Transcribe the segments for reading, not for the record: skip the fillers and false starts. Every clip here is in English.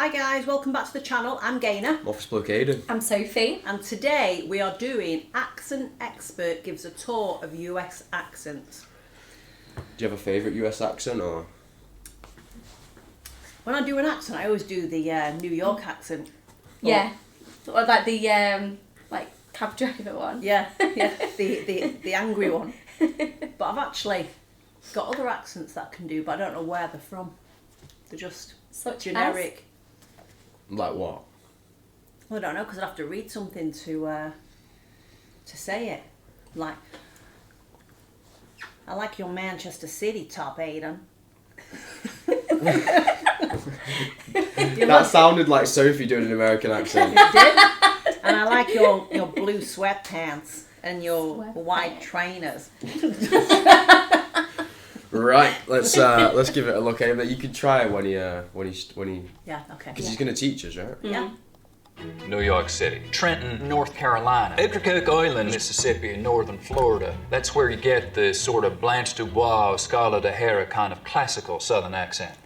Hi guys, welcome back to the channel. I'm Gaynor. Office bloke Aidan. I'm Sophie. And today we are doing Accent Expert Gives a Tour of US Accents. Do you have a favourite US accent or? When I do an accent, I always do the New York accent. Yeah. Or like the like cab driver one. Yeah, the angry one. But I've actually got other accents that I can do, but I don't know where they're from. They're just Such generic. Like what? Well, I don't know, because I'd have to read something to say it. Like, I like your Manchester City top, Aidan. That sounded like Sophie doing an American accent. It did. And I like your blue sweatpants and your white trainers. Right, let's give it a look. But you could try it when he Yeah, okay. because he's gonna teach us, right? Yeah. New York City, Trenton, North Carolina, Ocracoke Island, Mississippi, and northern Florida. That's where you get the sort of Blanche Dubois, Scarlett O'Hara kind of classical Southern accent.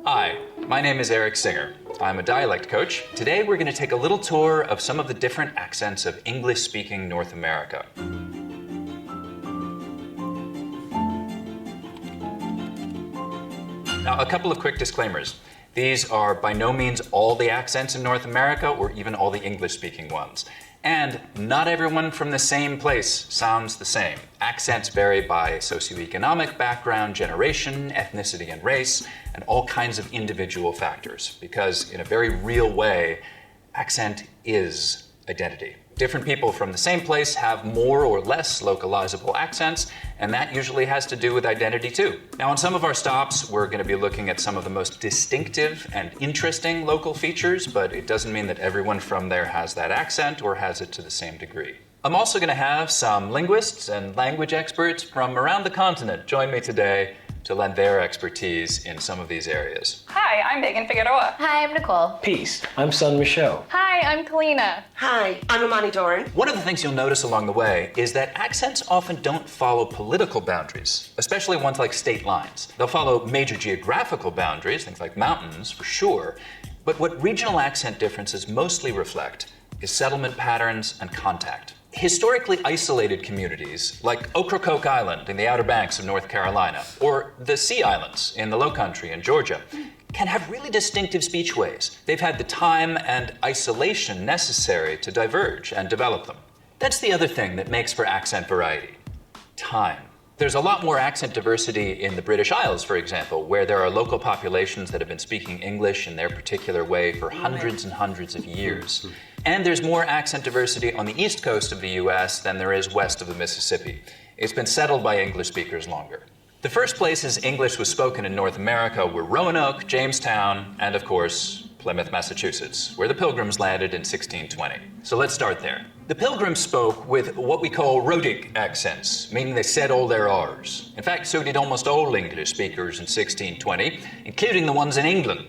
Hi, my name is Eric Singer. I'm a dialect coach. Today we're going to take a little tour of some of the different accents of English-speaking North America. Now, a couple of quick disclaimers. These are by no means all the accents in North America or even all the English-speaking ones. And not everyone from the same place sounds the same. Accents vary by socioeconomic background, generation, ethnicity, and race, and all kinds of individual factors. Because in a very real way, accent is identity. Different people from the same place have more or less localizable accents, and that usually has to do with identity too. Now, on some of our stops, we're going to be looking at some of the most distinctive and interesting local features, but it doesn't mean that everyone from there has that accent or has it to the same degree. I'm also going to have some linguists and language experts from around the continent join me today to lend their expertise in some of these areas. Hi, I'm Megan Figueroa. Hi, I'm Nicole. Peace. I'm Son Michelle. Hi, I'm Kalina. Hi, I'm Amani Doran. One of the things you'll notice along the way is that accents often don't follow political boundaries, especially ones like state lines. They'll follow major geographical boundaries, things like mountains for sure, but what regional accent differences mostly reflect is settlement patterns and contact. Historically isolated communities like Ocracoke Island in the Outer Banks of North Carolina or the Sea Islands in the Lowcountry in Georgia can have really distinctive speech ways. They've had the time and isolation necessary to diverge and develop them. That's the other thing that makes for accent variety: time. There's a lot more accent diversity in the British Isles, for example, where there are local populations that have been speaking English in their particular way for hundreds and hundreds of years. And there's more accent diversity on the east coast of the US than there is west of the Mississippi. It's been settled by English speakers longer. The first places English was spoken in North America were Roanoke, Jamestown, and of course, Plymouth, Massachusetts, where the Pilgrims landed in 1620. So let's start there. The Pilgrims spoke with what we call rhotic accents, meaning they said all their R's. In fact, so did almost all English speakers in 1620, including the ones in England.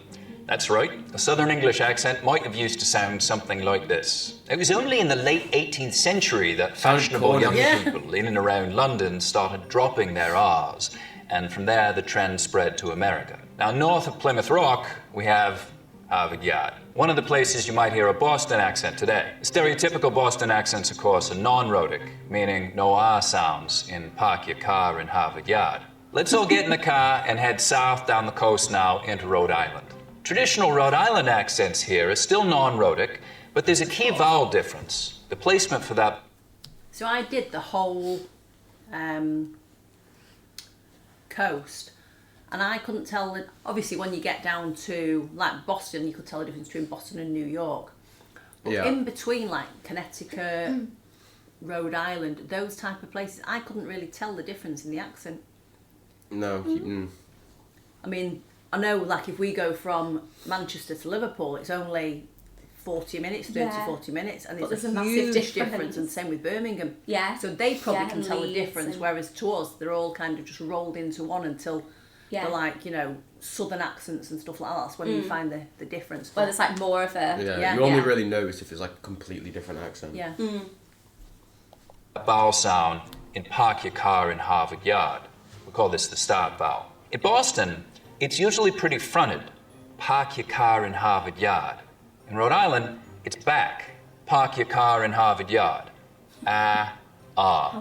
That's right, a Southern English accent might have used to sound something like this. It was only in the late 18th century that fashionable young people in and around London started dropping their R's, and from there the trend spread to America. Now, north of Plymouth Rock, we have Harvard Yard, one of the places you might hear a Boston accent today. Stereotypical Boston accents, of course, are non-rhotic, meaning no R sounds in park your car in Harvard Yard. Let's all get in the car and head south down the coast now into Rhode Island. Traditional Rhode Island accents here are still non-rhotic, but there's a key vowel difference. The placement for that. So I did the whole coast, and I couldn't tell that. Obviously, when you get down to like Boston, you could tell the difference between Boston and New York. But in between, like Connecticut, Rhode Island, those type of places, I couldn't really tell the difference in the accent. No. I mean, I know, like, if we go from Manchester to Liverpool, it's only 40 minutes, 40 minutes, and it's a huge difference, and same with Birmingham. Yeah. So they probably can tell the Leeds difference, whereas to us, they're all kind of just rolled into one until they're like, you know, southern accents and stuff like that. That's when you find the difference. Well, there's like more of a... You only really notice if it's like a completely different accent. Yeah. Vowel sound in park your car in Harvard Yard. We call this the start vowel. In Boston, it's usually pretty fronted. park your car in Harvard Yard. In Rhode Island, it's back. Park your car in Harvard Yard. How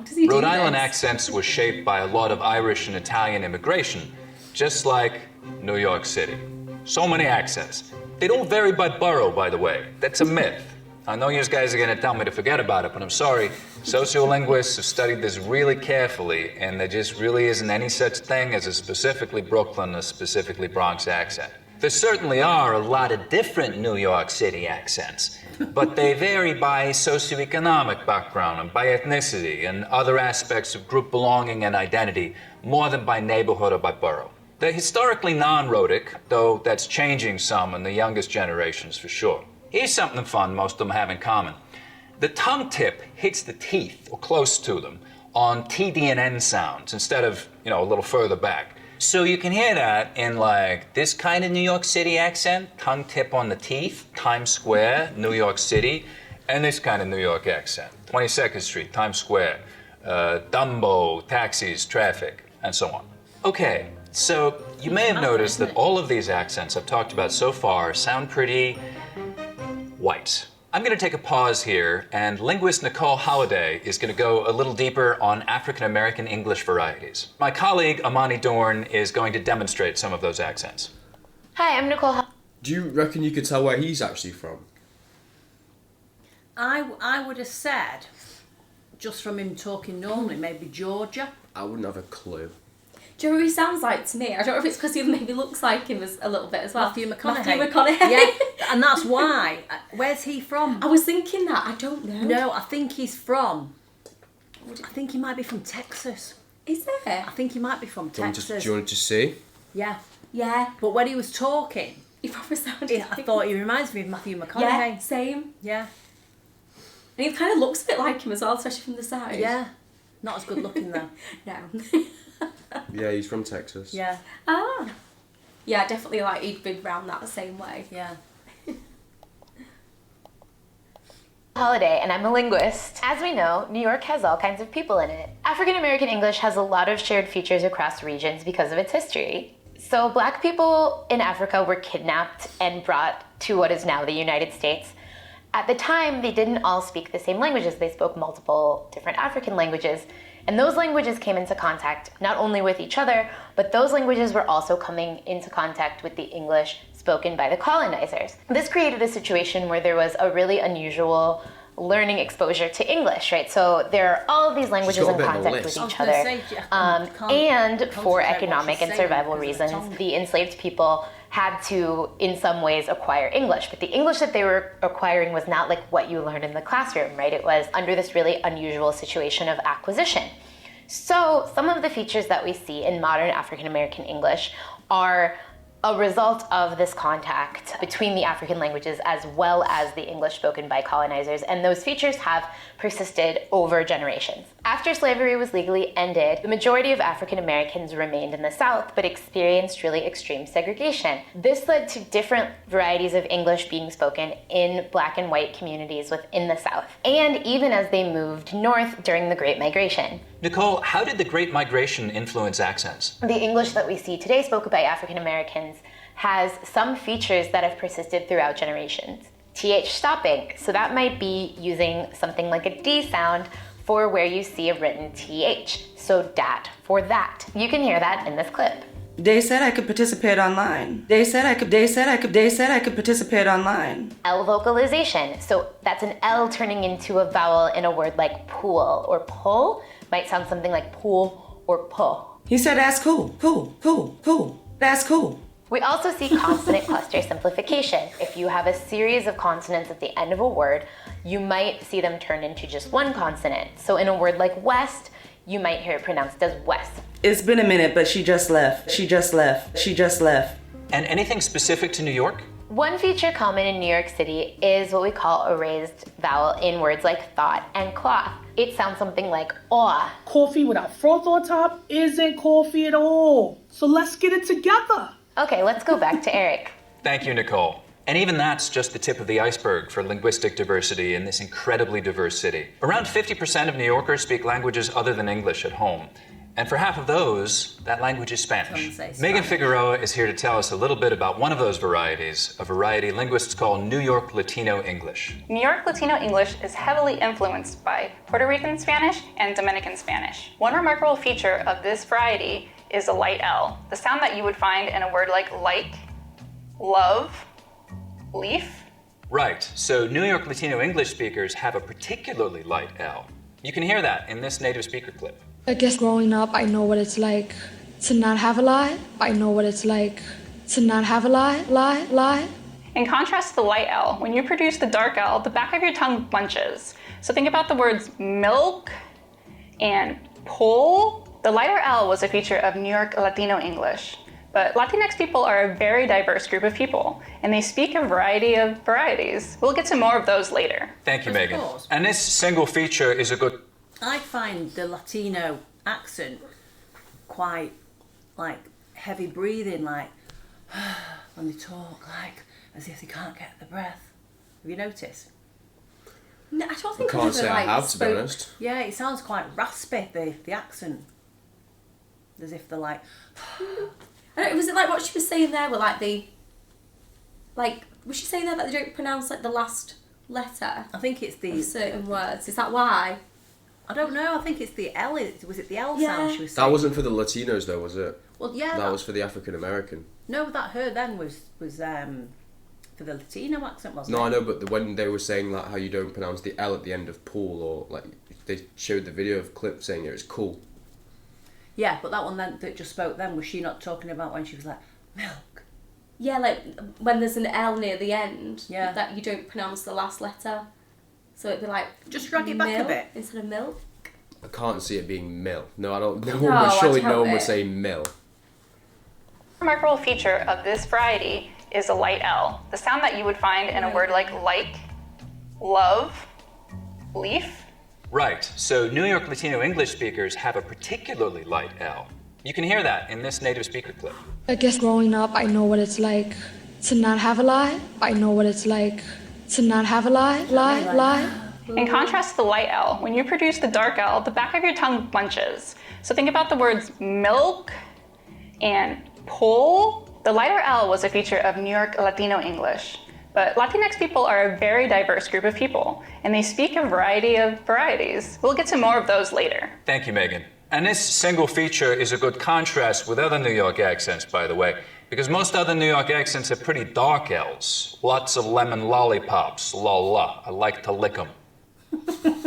does he do Rhode Island this? accents were shaped by a lot of Irish and Italian immigration, just like New York City. So many accents. They don't vary by borough, by the way. That's a myth. I know you guys are gonna tell me to forget about it, but I'm sorry. Sociolinguists have studied this really carefully, and there just really isn't any such thing as a specifically Brooklyn or specifically Bronx accent. There certainly are a lot of different New York City accents, but they vary by socioeconomic background and by ethnicity and other aspects of group belonging and identity more than by neighborhood or by borough. They're historically non-rhotic, though that's changing some in the youngest generations for sure. Here's something fun most of them have in common. The tongue tip hits the teeth, or close to them, on TD and N sounds instead of, a little further back. So you can hear that in like this kind of New York City accent, tongue tip on the teeth, Times Square, New York City, and this kind of New York accent, 22nd Street, Times Square, Dumbo, taxis, traffic, and so on. Okay, so you may have noticed that all of these accents I've talked about so far sound pretty white. I'm going to take a pause here, and linguist Nicole Holliday is going to go a little deeper on African American English varieties. My colleague Amani Dorn is going to demonstrate some of those accents. Hi, I'm Nicole. Do you reckon you could tell where he's actually from? I would have said, just from him talking normally, maybe Georgia. I wouldn't have a clue. Do you know who he sounds like to me? I don't know if it's because he maybe looks like him as a little bit as well. Matthew McConaughey. Matthew McConaughey. Yeah, and that's why. Where's he from? I was thinking that. I don't know. No, I think he's from. I think he might be from Texas. Is there? I think he might be from Do you want Texas. to just see? Yeah. Yeah. But when he was talking, He probably sounded I like thought he reminds me of Matthew McConaughey. Yeah, same. Yeah. And he kind of looks a bit like him as well, especially from the side. Yeah. Not as good looking though. No. Yeah, he's from Texas. Yeah. Ah. Yeah, definitely like he'd be round that the same way. Yeah. Holiday, and I'm a linguist. As we know, New York has all kinds of people in it. African American English has a lot of shared features across regions because of its history. So Black people in Africa were kidnapped and brought to what is now the United States. At the time, they didn't all speak the same languages. They spoke multiple different African languages. And those languages came into contact not only with each other, but those languages were also coming into contact with the English spoken by the colonizers. This created a situation where there was a really unusual learning exposure to English, right? So there are all of these languages in contact with each other. And for economic and survival reasons, the enslaved people had to, in some ways, acquire English. But the English that they were acquiring was not like what you learned in the classroom, right? It was under this really unusual situation of acquisition. So some of the features that we see in modern African American English are a result of this contact between the African languages as well as the English spoken by colonizers, and those features have persisted over generations. After slavery was legally ended, the majority of African Americans remained in the South but experienced really extreme segregation. This led to different varieties of English being spoken in Black and white communities within the South, and even as they moved north during the Great Migration. Nicole, how did the Great Migration influence accents? The English that we see today spoken by African Americans has some features that have persisted throughout generations. TH stopping, so that might be using something like a D sound for where you see a written TH, so dat for that. You can hear that in this clip. They said I could participate online. They said I could participate online. L vocalization, so that's an L turning into a vowel in a word like pool or pull. Might sound something like pool or pull. He said that's cool, cool. That's cool. We also see consonant cluster simplification. If you have a series of consonants at the end of a word, you might see them turn into just one consonant. So in a word like west, you might hear it pronounced as west. It's been a minute, but she just left. And anything specific to New York? One feature common in New York City is what we call a raised vowel in words like thought and cloth. It sounds something like aw. Coffee without froth on top isn't coffee at all. So let's get it together. Okay, let's go back to Eric. Thank you, Nicole. And even that's just the tip of the iceberg for linguistic diversity in this incredibly diverse city. Around 50% of New Yorkers speak languages other than English at home. And for half of those, that language is Spanish. Spanish. Megan Figueroa is here to tell us a little bit about one of those varieties, a variety linguists call New York Latino English. New York Latino English is heavily influenced by Puerto Rican Spanish and Dominican Spanish. One remarkable feature of this variety is a light L, the sound that you would find in a word like, love, leaf. Right, so New York Latino English speakers have a particularly light L. You can hear that in this native speaker clip. I guess growing up, I know what it's like to not have a lie. I know what it's like to not have a lie. In contrast to the light L, when you produce the dark L, the back of your tongue bunches. So think about the words milk and pull. The lighter L was a feature of New York Latino English. But Latinx people are a very diverse group of people, and they speak a variety of varieties. We'll get to more of those later. Thank you, Of Megan. course. And this single feature is a good... I find the Latino accent quite like heavy breathing, like when they talk, like as if they can't get the breath. Have you noticed? No, I don't I think can't I've say ever, I like, have, to be spoke- honest. Yeah, it sounds quite raspy, the accent. As if they're like, I don't, was it like what she was saying there? Were like was she saying there that they don't pronounce like the last letter I think it's of the, certain words? Is that why? I don't know, I think it's the L, was it the L Yeah. sound she was saying? That wasn't for the Latinos though, was it? Well, yeah, That was for the African American. no, that her then was for the Latino accent, wasn't No, it? I know, but when they were saying like how you don't pronounce the L at the end of pool, or like they showed the video of clip saying it was cool. Yeah, but that one then that just spoke then, was she not talking about when she was like, milk? Yeah, like when there's an L near the end, Yeah. that you don't pronounce the last letter. So it'd be like Just drag it back a milk bit. instead of milk. I can't see it being mill. No, I don't. No, No, one would, I surely doubt no one would it. say mill. A remarkable feature of this variety is a light L, the sound that you would find in a word like, love, leaf. Right, so New York Latino English speakers have a particularly light L. You can hear that in this native speaker clip. I guess growing up, I know what it's like to not have a lie. I know what it's like to not have a lie. In contrast to the light L, when you produce the dark L, the back of your tongue bunches. So think about the words milk and pull. The lighter L was a feature of New York Latino English. But Latinx people are a very diverse group of people, and they speak a variety of varieties. We'll get to more of those later. Thank you, Megan. And this single feature is a good contrast with other New York accents, by the way, because most other New York accents have pretty dark L's. Lots of lemon lollipops, la. I like to lick 'em.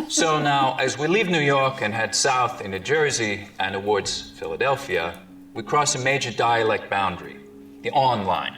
So now, as we leave New York and head south into Jersey and towards Philadelphia, we cross a major dialect boundary, the on line.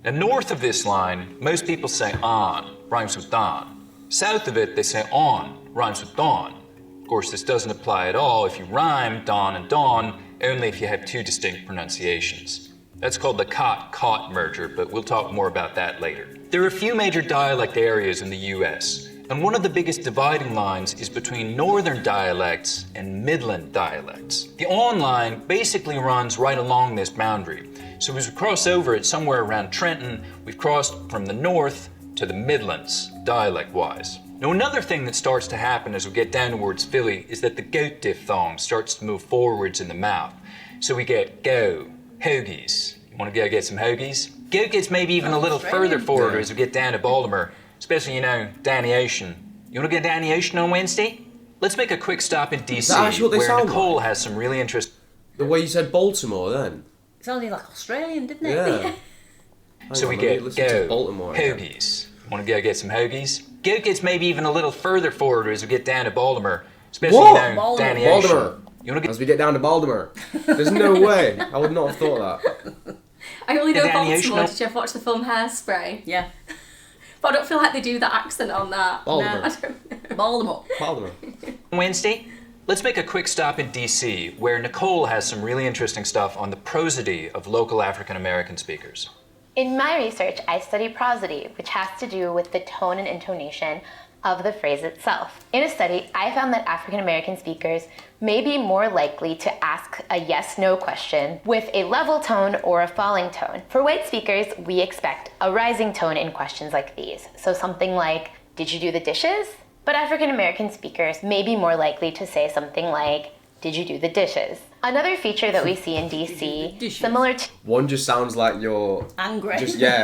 Now, north of this line, most people say on, rhymes with don. South of it, they say on, rhymes with dawn. Of course, this doesn't apply at all if you rhyme dawn and dawn, only if you have two distinct pronunciations. That's called the cot-caught merger, but we'll talk more about that later. There are a few major dialect areas in the US, and one of the biggest dividing lines is between northern dialects and midland dialects. The on line basically runs right along this boundary. So as we cross over it somewhere around Trenton, we've crossed from the north to the Midlands, dialect-wise. Now another thing that starts to happen as we get down towards Philly is that the goat diphthong starts to move forwards in the mouth. So we get go, hoagies. You want to go get some hoagies? Goat gets maybe even a little further forward as we get down to Baltimore, especially, Danny Ocean. You want to go Danny Ocean on Wednesday? Let's make a quick stop in DC, that actually what they where sound Nicole has some really interesting... The way you said Baltimore then. It sounded like Australian, didn't it? Yeah. So we Hang on, let me get listen to go, Baltimore again. hoagies. Want to go get some hoagies? Goat gets maybe even a little further forward as we get down to Baltimore, especially, What? Baltimore. Danny Baltimore. Ocean. You want to As we get down to Baltimore. There's no way. I would not have thought that. I only know Danny Baltimore. Ocean. Did you ever watch the film Hairspray? Yeah. But I don't feel like they do that accent on that. Baltimore. I don't know. Baltimore. Baltimore. Wednesday? Let's make a quick stop in DC, where Nicole has some really interesting stuff on the prosody of local African American speakers. In my research, I study prosody, which has to do with the tone and intonation of the phrase itself. In a study, I found that African American speakers may be more likely to ask a yes-no question with a level tone or a falling tone. For white speakers, we expect a rising tone in questions like these. So something like, did you do the dishes? But African American speakers may be more likely to say something like, Did you do the dishes? Another feature that we see in DC, similar to... One just sounds like you're... Angry.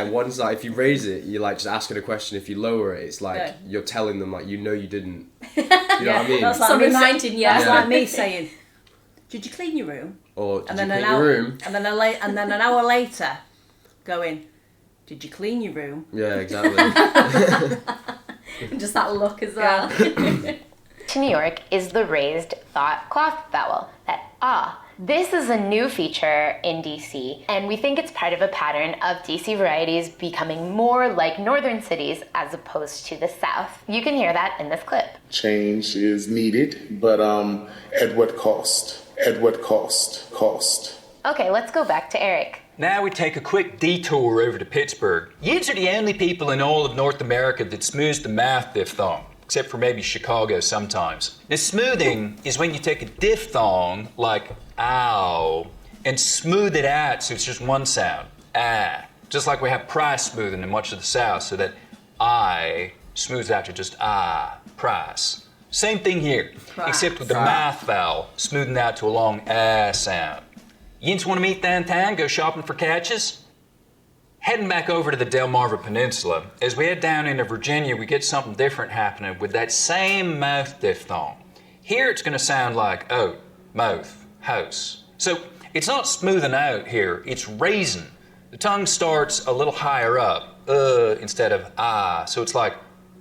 One's like, if you raise it, you're like just asking a question. If you lower it, it's like you're telling them like, you didn't. You know what I mean? That's like reminding you. That's like me saying, did you clean your room? Or did you clean your room? And then an hour later, going, did you clean your room? Yeah, exactly. Just that look as well. To New York is the raised thought cloth vowel, that ah. This is a new feature in DC, and we think it's part of a pattern of DC varieties becoming more like northern cities as opposed to the south. You can hear that in this clip. Change is needed, but at what cost? At what cost? Cost. Okay, let's go back to Eric. Now we take a quick detour over to Pittsburgh. Yous are the only people in all of North America that smooths the mouth diphthong, except for maybe Chicago sometimes. Now, smoothing is when you take a diphthong, like ow, and smooth it out so it's just one sound, ah. Just like we have price smoothing in much of the South, so that I smooths out to just ah, price. Same thing here, except with the mouth vowel, smoothing out to a long ah sound. Yins want to meet downtown, go shopping for catches? Heading back over to the Delmarva Peninsula, as we head down into Virginia, we get something different happening with that same mouth diphthong. Here it's going to sound like oat, mouth, house. So it's not smoothing out here, it's raising. The tongue starts a little higher up, instead of ah, so it's like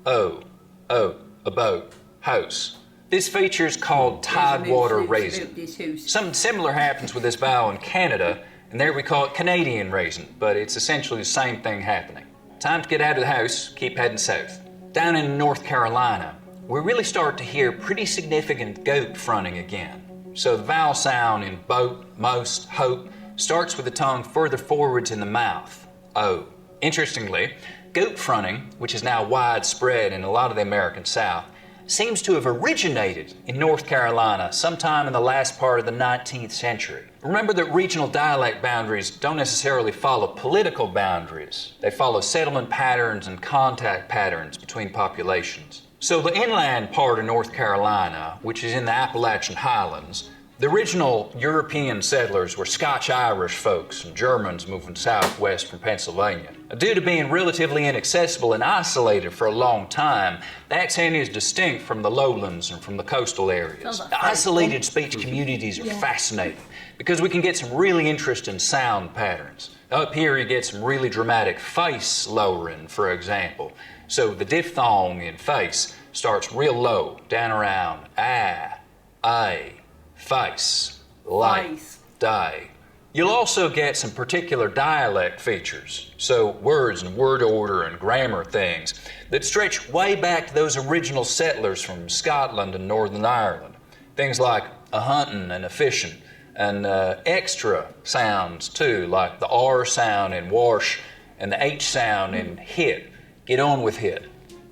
oh, a boat, house. This feature is called tidewater raising. Something similar happens with this vowel in Canada, and there we call it Canadian raising, but it's essentially the same thing happening. Time to get out of the house, keep heading south. Down in North Carolina, we really start to hear pretty significant goat fronting again. So the vowel sound in boat, most, hope starts with the tongue further forwards in the mouth, oh. Interestingly, goat fronting, which is now widespread in a lot of the American South, seems to have originated in North Carolina sometime in the last part of the 19th century. Remember that regional dialect boundaries don't necessarily follow political boundaries. They follow settlement patterns and contact patterns between populations. So the inland part of North Carolina, which is in the Appalachian Highlands, the original European settlers were Scotch-Irish folks and Germans moving southwest from Pennsylvania. Due to being relatively inaccessible and isolated for a long time, the accent is distinct from the lowlands and from the coastal areas. The isolated speech communities are fascinating because we can get some really interesting sound patterns. Up here you get some really dramatic face lowering, for example. So the diphthong in face starts real low, down around ah, I, face, light, day. You'll also get some particular dialect features, so words and word order and grammar things that stretch way back to those original settlers from Scotland and Northern Ireland. Things like a hunting and a fishing, and extra sounds too, like the R sound in wash and the H sound in hit. Get on with hit.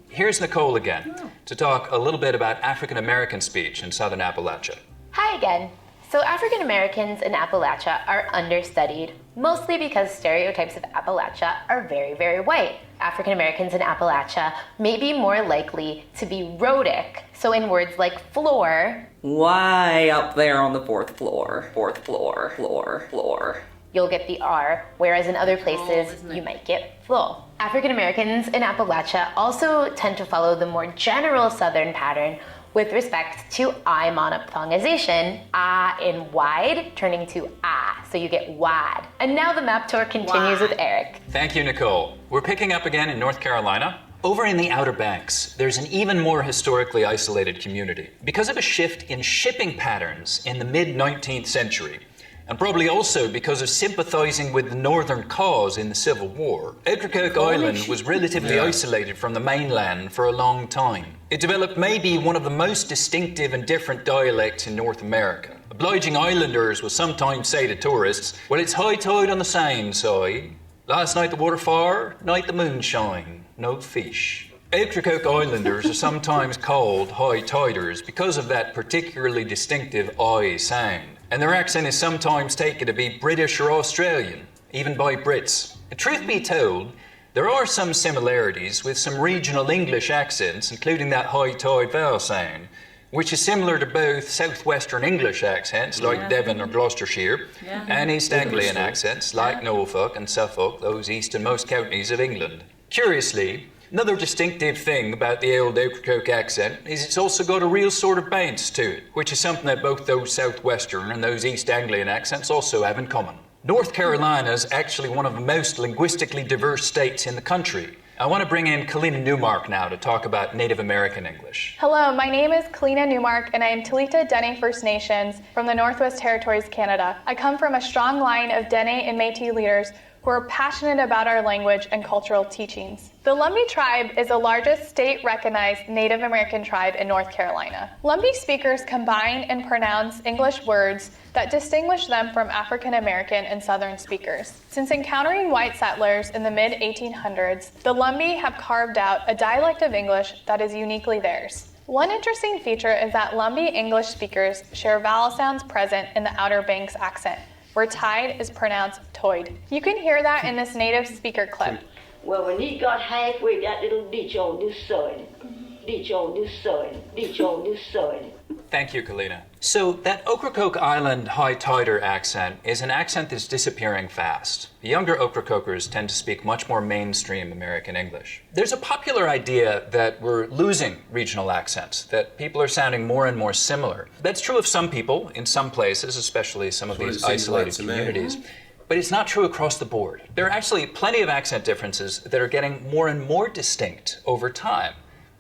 Here's Nicole again to talk a little bit about African American speech in Southern Appalachia. Hi again. So African Americans in Appalachia are understudied, mostly because stereotypes of Appalachia are very, very white. African Americans in Appalachia may be more likely to be rhotic. So in words like floor, why up there on the fourth floor, floor. You'll get the R, whereas in other places you might get floor. African Americans in Appalachia also tend to follow the more general Southern pattern with respect to I monophthongization, ah in wide, turning to ah, so you get wad. And now the map tour continues with Eric. Thank you, Nicole. We're picking up again in North Carolina. Over in the Outer Banks, there's an even more historically isolated community. Because of a shift in shipping patterns in the mid-19th century, and probably also because of sympathizing with the Northern cause in the Civil War, Ocracoke Island was relatively isolated from the mainland for a long time. It developed maybe one of the most distinctive and different dialects in North America. Obliging islanders will sometimes say to tourists, well, it's high tide on the same side. Last night the water fire, night the moonshine, no fish. Ocracoke Islanders are sometimes called high tiders because of that particularly distinctive I sound. And their accent is sometimes taken to be British or Australian, even by Brits. And truth be told, there are some similarities with some regional English accents, including that high tide vowel sound, which is similar to both southwestern English accents like Devon or Gloucestershire, and East Anglian accents like Norfolk and Suffolk, those easternmost counties of England. Curiously, another distinctive thing about the old Ocracoke accent is it's also got a real sort of bounce to it, which is something that both those southwestern and those East Anglian accents also have in common. North Carolina is actually one of the most linguistically diverse states in the country. I want to bring in Kalina Newmark now to talk about Native American English. Hello, my name is Kalina Newmark, and I am Talita Dene First Nations from the Northwest Territories, Canada. I come from a strong line of Dene and Métis leaders who are passionate about our language and cultural teachings. The Lumbee tribe is the largest state-recognized Native American tribe in North Carolina. Lumbee speakers combine and pronounce English words that distinguish them from African American and Southern speakers. Since encountering white settlers in the mid-1800s, the Lumbee have carved out a dialect of English that is uniquely theirs. One interesting feature is that Lumbee English speakers share vowel sounds present in the Outer Banks accent, where tide is pronounced toid. You can hear that in this native speaker clip. Well, when he got halfway, that little ditch on this side, ditch on this side, ditch on this side. Thank you, Kalina. So that Ocracoke Island high tider accent is an accent that's disappearing fast. The younger Ocracokers tend to speak much more mainstream American English. There's a popular idea that we're losing regional accents, that people are sounding more and more similar. That's true of some people in some places, especially some of these isolated communities. But it's not true across the board. There are actually plenty of accent differences that are getting more and more distinct over time.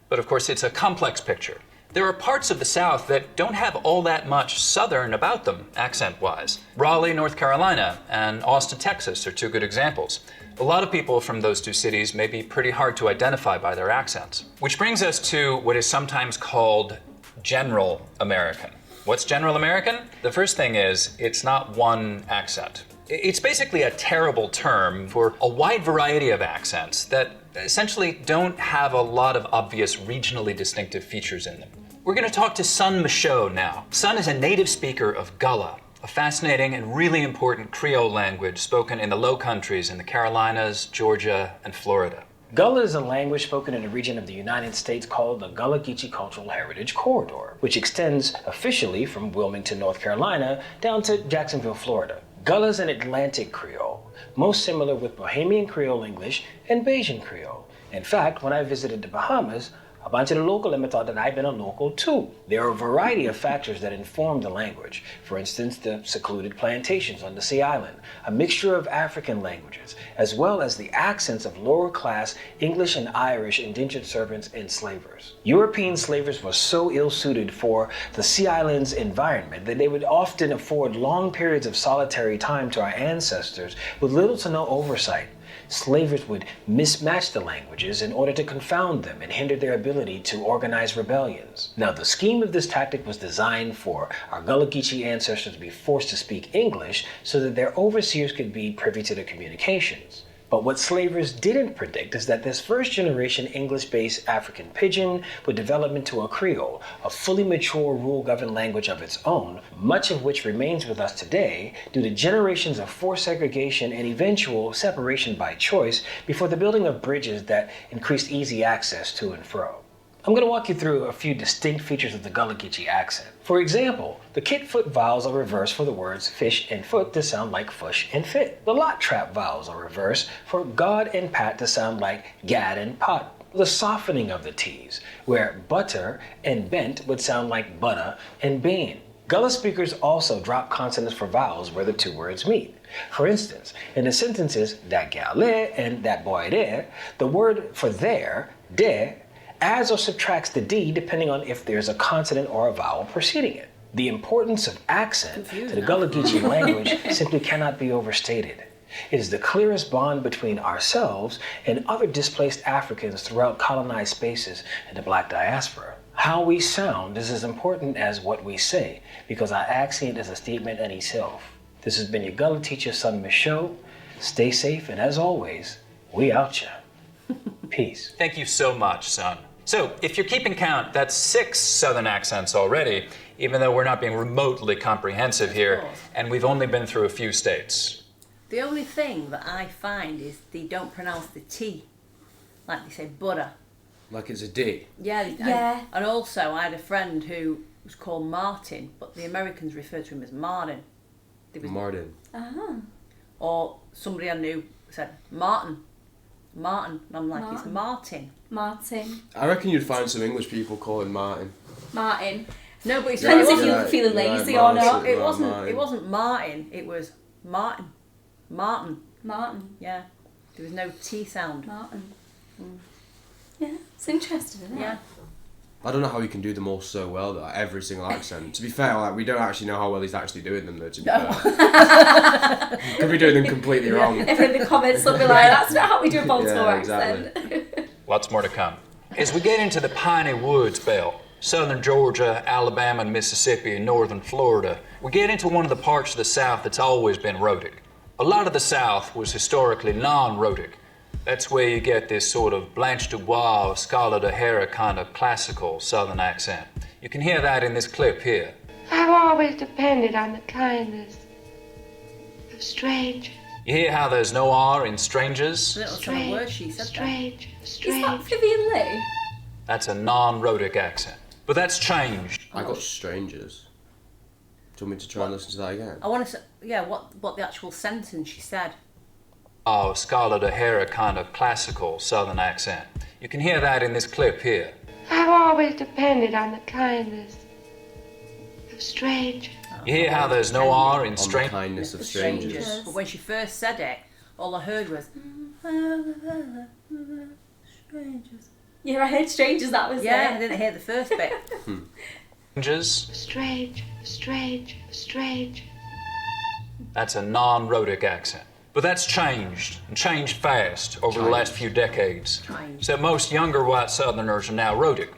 But of course, it's a complex picture. There are parts of the South that don't have all that much Southern about them, accent-wise. Raleigh, North Carolina, and Austin, Texas are two good examples. A lot of people from those two cities may be pretty hard to identify by their accents. Which brings us to what is sometimes called General American. What's General American? The first thing is, it's not one accent. It's basically a terrible term for a wide variety of accents that essentially don't have a lot of obvious regionally distinctive features in them. We're going to talk to Sun Michaud now. Sun is a native speaker of Gullah, a fascinating and really important Creole language spoken in the Low Countries in the Carolinas, Georgia, and Florida. Gullah is a language spoken in a region of the United States called the Gullah-Geechee Cultural Heritage Corridor, which extends officially from Wilmington, North Carolina, down to Jacksonville, Florida. Gullah is an Atlantic Creole, most similar with Bohemian Creole English and Bajan Creole. In fact, when I visited the Bahamas, a bunch of the local them thought that I'd been a local too. There are a variety of factors that inform the language. For instance, the secluded plantations on the Sea Island, a mixture of African languages, as well as the accents of lower class English and Irish indentured servants and slavers. European slavers were so ill-suited for the Sea Island's environment that they would often afford long periods of solitary time to our ancestors with little to no oversight. Slavers would mismatch the languages in order to confound them and hinder their ability to organize rebellions. Now, the scheme of this tactic was designed for our Gullah-Geechee ancestors to be forced to speak English so that their overseers could be privy to their communications. But what slavers didn't predict is that this first-generation English-based African pidgin would develop into a Creole, a fully mature rule-governed language of its own, much of which remains with us today due to generations of forced segregation and eventual separation by choice before the building of bridges that increased easy access to and fro. I'm going to walk you through a few distinct features of the Gullah-Geechee accent. For example, the kit-foot vowels are reversed for the words fish and foot to sound like fush and fit. The lot-trap vowels are reversed for God and pat to sound like gad and pot. The softening of the T's, where butter and bent would sound like butter and bean. Gullah speakers also drop consonants for vowels where the two words meet. For instance, in the sentences that gal there and that boy there, the word for there, there, adds or subtracts the D depending on if there's a consonant or a vowel preceding it. The importance of accent to the Gullah-Geechee language simply cannot be overstated. It is the clearest bond between ourselves and other displaced Africans throughout colonized spaces in the Black diaspora. How we sound is as important as what we say, because our accent is a statement in itself. This has been your Gullah teacher, Sun Michaud. Stay safe, and as always, we out ya. Peace. Thank you so much, Sun. So, if you're keeping count, that's 6 Southern accents already, even though we're not being remotely comprehensive here, and we've only been through a few states. The only thing that I find is they don't pronounce the T, like they say butter. Like it's a D. Yeah. And also, I had a friend who was called Martin, but the Americans referred to him as Martin. Martin. Or somebody I knew said Martin. And I'm like, it's Martin. Martin. I reckon you'd find some English people calling Martin. Martin. No, but it's depends if you're feeling lazy or not. It wasn't Martin. It was Martin. Martin. Yeah. There was no T sound. Martin. Yeah, it's interesting, isn't it? Yeah. I don't know how he can do them all so well, though, every single accent. To be fair, like, we don't actually know how well he's actually doing them, though, to be fair. He could be doing them completely wrong. If in the comments they'll be like, that's not how we do a Baltimore accent. Lots more to come. As we get into the piney woods belt, southern Georgia, Alabama, and Mississippi, and northern Florida, we get into one of the parts of the South that's always been rhotic. A lot of the South was historically non-rhotic. That's where you get this sort of Blanche Dubois, Scarlett O'Hara kind of classical Southern accent. You can hear that in this clip here. I've always depended on the kindness of strangers. You hear how there's no R in strangers? Strange word she said. Strange. Is that Vivian Lee? That's a non-rhotic accent. But that's changed. I got strangers. Do you want me to try and listen to that again? I want to say, what the actual sentence she said. Oh, Scarlett O'Hara kind of classical Southern accent. You can hear that in this clip here. I've always depended on the kindness of strangers. You hear how there's no R in the kindness of strangers. But when she first said it, all I heard was strangers. Yeah, I heard strangers, that was it. Yeah, I didn't hear the first bit. Strangers. Strange. That's a non-rhotic accent. But that's changed, and changed fast over the last few decades. So most younger white Southerners are now rhotic.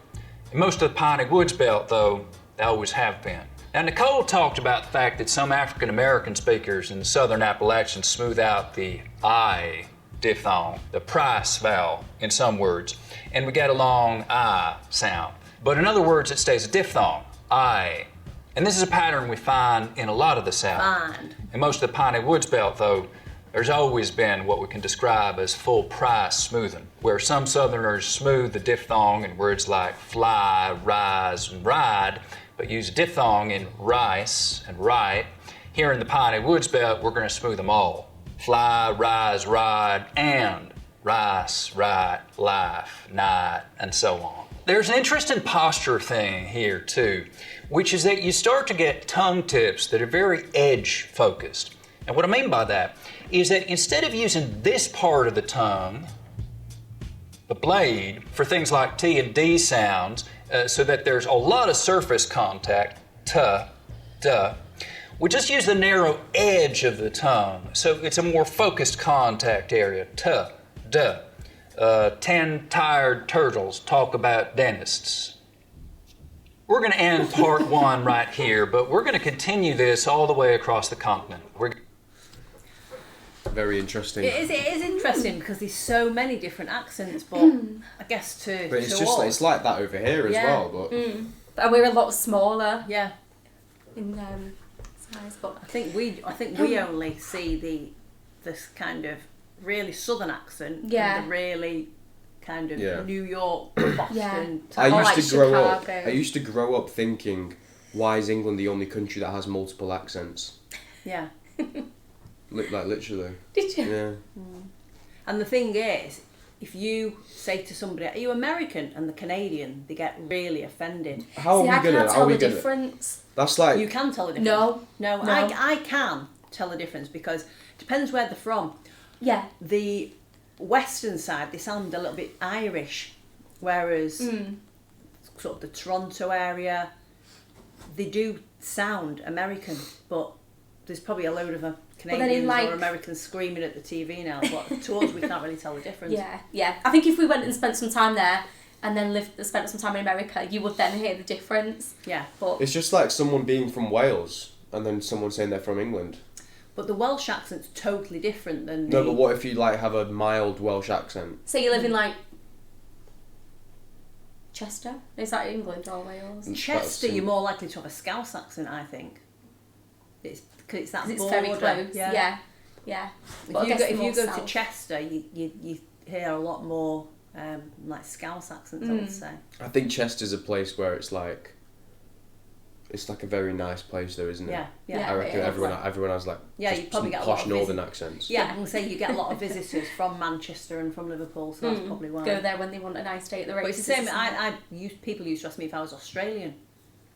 In most of the piney woods belt, though, they always have been. Now, Nicole talked about the fact that some African-American speakers in the Southern Appalachians smooth out the I diphthong, the price vowel in some words, and we get a long I sound. But in other words, it stays a diphthong, I. And this is a pattern we find in a lot of the South. In most of the piney woods belt, though, there's always been what we can describe as full price smoothing, where some Southerners smooth the diphthong in words like fly, rise, and ride, but use a diphthong in rice and right. Here in the piney woods belt, we're going to smooth them all. Fly, rise, ride, and rice, right, life, night, and so on. There's an interesting posture thing here, too, which is that you start to get tongue tips that are very edge-focused. And what I mean by that is that instead of using this part of the tongue, the blade, for things like T and D sounds, so that there's a lot of surface contact, t, duh, we just use the narrow edge of the tongue, so it's a more focused contact area, t, duh. 10 tired turtles talk about dentists. We're going to end part one right here, but we're going to continue this all the way across the continent. Very interesting. It is interesting because there's so many different accents, but I guess But it's like that over here as well. But and we're a lot smaller. Yeah. In size, but I think we only see this kind of really southern accent. Yeah. And the really kind of New York, Boston. I used to grow up thinking, why is England the only country that has multiple accents? Yeah. Like literally. Did you? Yeah. And the thing is, if you say to somebody, "Are you American?" and the Canadian, they get really offended. How are we gonna? I can't tell the difference. That's like you can tell the difference. No. I can tell the difference because it depends where they're from. Yeah. The western side, they sound a little bit Irish, whereas sort of the Toronto area, they do sound American, but there's probably a load of Canadians or Americans screaming at the TV now, but to us we can't really tell the difference. Yeah. I think if we went and spent some time there and then spent some time in America, you would then hear the difference. Yeah. But it's just like someone being from Wales and then someone saying they're from England. But the Welsh accent's totally different than No, but what if you have a mild Welsh accent? So you live in Chester? Is that England or Wales? Chester, you're more likely to have a Scouse accent, I think. Because it's that border. Very close. Yeah. If you go to Chester, you hear a lot more like Scouse accents, I would say. I think Chester's a place where it's like a very nice place though, isn't it? Yeah. I reckon everyone has like you probably get a posh lot of northern accents. Yeah, I can say you get a lot of visitors from Manchester and from Liverpool, so that's probably why. Go there when they want a nice day at the races. But it's the same. People used to ask me if I was Australian.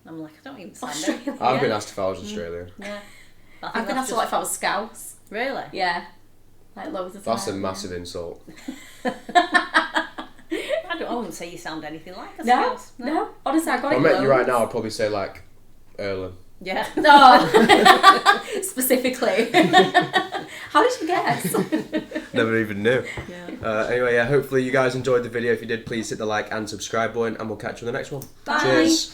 I'm like, I don't even sound it. I've been asked if I was Australian. Yeah. I've been asked a lot if I was Scouse. Really? Yeah. Like loads of times. That's a massive insult. I wouldn't say you sound anything like a No, Scouse. no. Honestly, I got If it. I met you right now, I'd probably say like Erlen. Yeah. Oh. Specifically. How did you guess? Never even knew. Yeah. Anyway, hopefully you guys enjoyed the video. If you did, please hit the like and subscribe button, and we'll catch you on the next one. Bye. Cheers.